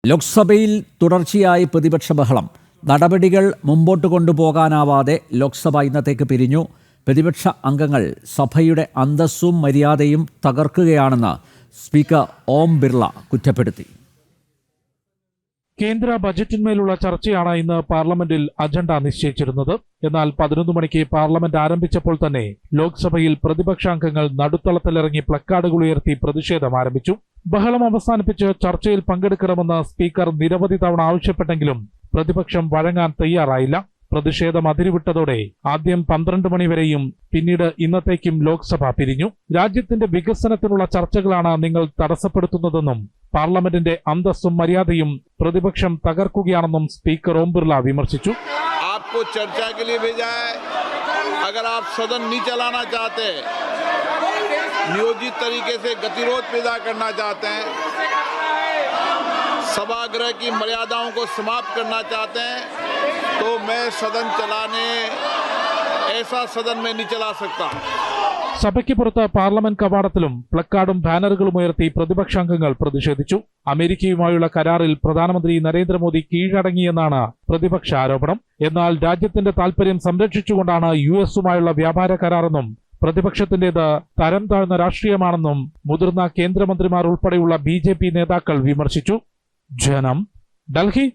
ലോക്സഭയിൽ തുടർച്ചയായി പ്രതിപക്ഷ ബഹളം. നടപടികൾ മുമ്പോട്ട് കൊണ്ടുപോകാനാവാതെ ലോക്സഭ ഇന്നത്തേക്ക് പിരിഞ്ഞു. പ്രതിപക്ഷ അംഗങ്ങൾ സഭയുടെ അന്തസ്സും മര്യാദയും തകർക്കുകയാണെന്ന് സ്പീക്കർ ഓം ബിർള കുറ്റപ്പെടുത്തി. കേന്ദ്ര ബജറ്റിന്മേലുള്ള ചർച്ചയാണ് ഇന്ന് പാർലമെന്റിൽ അജണ്ട നിശ്ചയിച്ചിരുന്നത്. എന്നാൽ 11 മണിക്ക് പാർലമെന്റ് ആരംഭിച്ചപ്പോൾ തന്നെ ലോക്സഭയിൽ പ്രതിപക്ഷാംഗങ്ങൾ നടുത്തളത്തിലിറങ്ങി പ്ലക്കാർഡുകൾ ഉയർത്തി പ്രതിഷേധം ആരംഭിച്ചു. ബഹളം അവസാനിപ്പിച്ച് ചർച്ചയിൽ പങ്കെടുക്കണമെന്ന് സ്പീക്കർ നിരവധി തവണ ആവശ്യപ്പെട്ടെങ്കിലും പ്രതിപക്ഷം വഴങ്ങാൻ തയ്യാറായില്ല. പ്രതിഷേധം അതിരുവിട്ടതോടെ ആദ്യം 12 മണിവരെയും പിന്നീട് ഇന്നത്തേക്കും ലോക്സഭ പിരിഞ്ഞു. രാജ്യത്തിന്റെ വികസനത്തിനുള്ള ചർച്ചകളാണ് നിങ്ങൾ തടസ്സപ്പെടുത്തുന്നതെന്നും പാർലമെന്റിന്റെ അന്തസ്സും മര്യാദയും പ്രതിപക്ഷം തകർക്കുകയാണെന്നും സ്പീക്കർ ഓം ബിർള വിമർശിച്ചു. आपको चर्चा के लिए भेजा है, अगर आप सदन नहीं चलाना चाहते, नियोजित तरीके से गतिरोध पैदा करना चाहते हैं, सभागृह की मर्यादाओं को समाप्त करना चाहते हैं, तो मैं सदन चलाने ऐसा सदन में नहीं चला सकता. സഭയ്ക്ക് പുറത്ത് പാർലമെന്റ് കവാടത്തിലും പ്ലക്കാർഡും ബാനറുകളും ഉയർത്തി പ്രതിപക്ഷാംഗങ്ങൾ പ്രതിഷേധിച്ചു. അമേരിക്കയുമായുള്ള കരാറിൽ പ്രധാനമന്ത്രി നരേന്ദ്രമോദി കീഴടങ്ങിയെന്നാണ് പ്രതിപക്ഷ ആരോപണം. എന്നാൽ രാജ്യത്തിന്റെ താൽപര്യം സംരക്ഷിച്ചുകൊണ്ടാണ് US-ഉമായുള്ള വ്യാപാര കരാറെന്നും പ്രതിപക്ഷത്തിന്റേത് തരം താഴ്ന്ന രാഷ്ട്രീയമാണെന്നും മുതിർന്ന കേന്ദ്രമന്ത്രിമാർ ഉൾപ്പെടെയുള്ള BJP നേതാക്കൾ വിമർശിച്ചു. ജനം, ഡൽഹി.